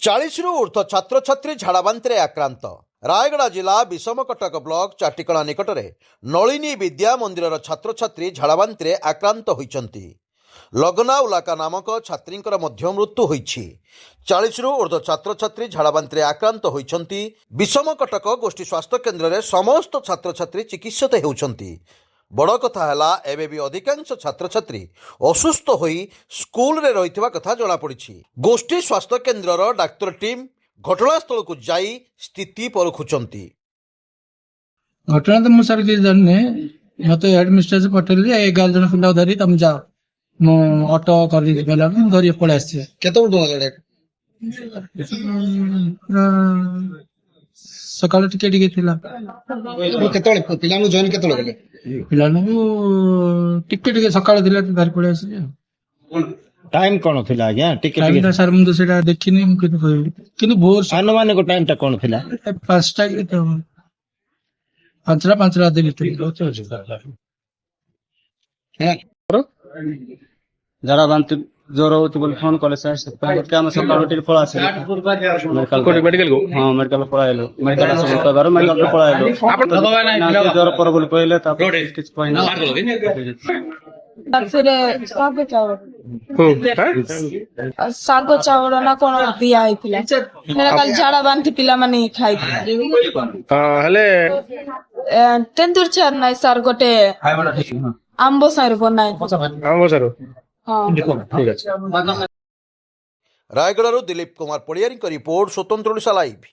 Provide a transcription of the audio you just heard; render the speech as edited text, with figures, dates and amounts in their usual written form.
40ରୁ ଊର୍ଦ୍ଧ୍ୱ ଛାତ୍ରଛାତ୍ରୀ ଝାଡ଼ାବାନ୍ତିରେ ଆକ୍ରାନ୍ତ। ରାୟଗଡ଼ା ଜିଲ୍ଲା ବିଷମକଟକ ବ୍ଲକ ଚାଟିକଣା ନିକଟରେ ନଳିନୀ ବିଦ୍ୟା ମନ୍ଦିରର ଛାତ୍ରଛାତ୍ରୀ ଝାଡ଼ାବାନ୍ତିରେ ଆକ୍ରାନ୍ତ ହୋଇଛନ୍ତି। ଲଗ୍ନା ଉଲାକା ନାମକ ଛାତ୍ରୀଙ୍କର ମଧ୍ୟ ମୃତ୍ୟୁ ହୋଇଛି। 40ରୁ ଊର୍ଦ୍ଧ୍ୱ ଛାତ୍ରଛାତ୍ରୀ ଝାଡ଼ାବାନ୍ତିରେ ଆକ୍ରାନ୍ତ ହୋଇଛନ୍ତି। ବିଷମକଟକ ଗୋଷ୍ଠୀ ସ୍ୱାସ୍ଥ୍ୟ କେନ୍ଦ୍ରରେ ସମସ୍ତ ଛାତ୍ରଛାତ୍ରୀ ଚିକିତ୍ସିତ ହେଉଛନ୍ତି। ବଡ଼ କଥା ହେଲା ଏବେ ବି ଅଧିକାଂଶ ଛାତ୍ରଛାତ୍ରୀ ଅସୁସ୍ଥ ହୋଇ ସ୍କୁଲରେ ରହିଥିବା କଥା ଜଣାପଡ଼ିଛି। ଗୋଷ୍ଠୀ ସ୍ୱାସ୍ଥ୍ୟ କେନ୍ଦ୍ରର ଡାକ୍ତର ଟିମ୍ ଘଟଣାସ୍ଥଳକୁ ଯାଇ ସ୍ଥିତି ପରଖୁଛନ୍ତି। घटना तो मुझे किसी जानने मत एडमिनिस्ट्रेटर से पटेल 11 जन पिला धरी तुम जाओ मो ऑटो कर गला धरी पड़े आसे केतବେଳେ ଟଙ୍କା सकाळ टिके टिके थिला କେତେବେଳେ ପିଲାଙ୍କୁ ଜଏନ୍ କେତେବେଳେ କଲେ? ପିଲାଙ୍କୁ टिके टिके सकाळ थिला धरी पड़े आसे टाइम कौन थिला आज्ञा टिके टाइम टिके सर मुझे सेटा देखिनी किंतु कहबी किंतु भोर अनुमानिक टाइम टा कौन थिला 5टा के तो 5टा दे जरा बांति ज्वर होती बोले फोन कले सर हम सकाळ टिके पळा आसे मेडिकल को हां मेडिकल पळाइलो मेडिकल आसे बार मेडिकल पळाइलो ज्वर पर बोले कहले ता किछ पहिना फिर ଶାଗ ଚାଉଳ ନା କଣ ଦିଆ ହେଇଥିଲା ହେରା କାଲି ଝାଡା ବାନ୍ତି ପିଲାମାନେ ଖାଇଥିଲେ ତେନ୍ତୁର ଚାର ନାଇଁ ସାର୍ ଗୋଟେ ଆମ୍ବ ସାରୁ ବନାଏ ରାୟଗଡ଼ାରୁ ଦିଲ୍ଲୀପ କୁମାର ପଡ଼ିଆରୀଙ୍କ ରିପୋର୍ଟ, ସ୍ୱତନ୍ତ୍ର ଓଡ଼ିଶା ଲାଇଭ୍।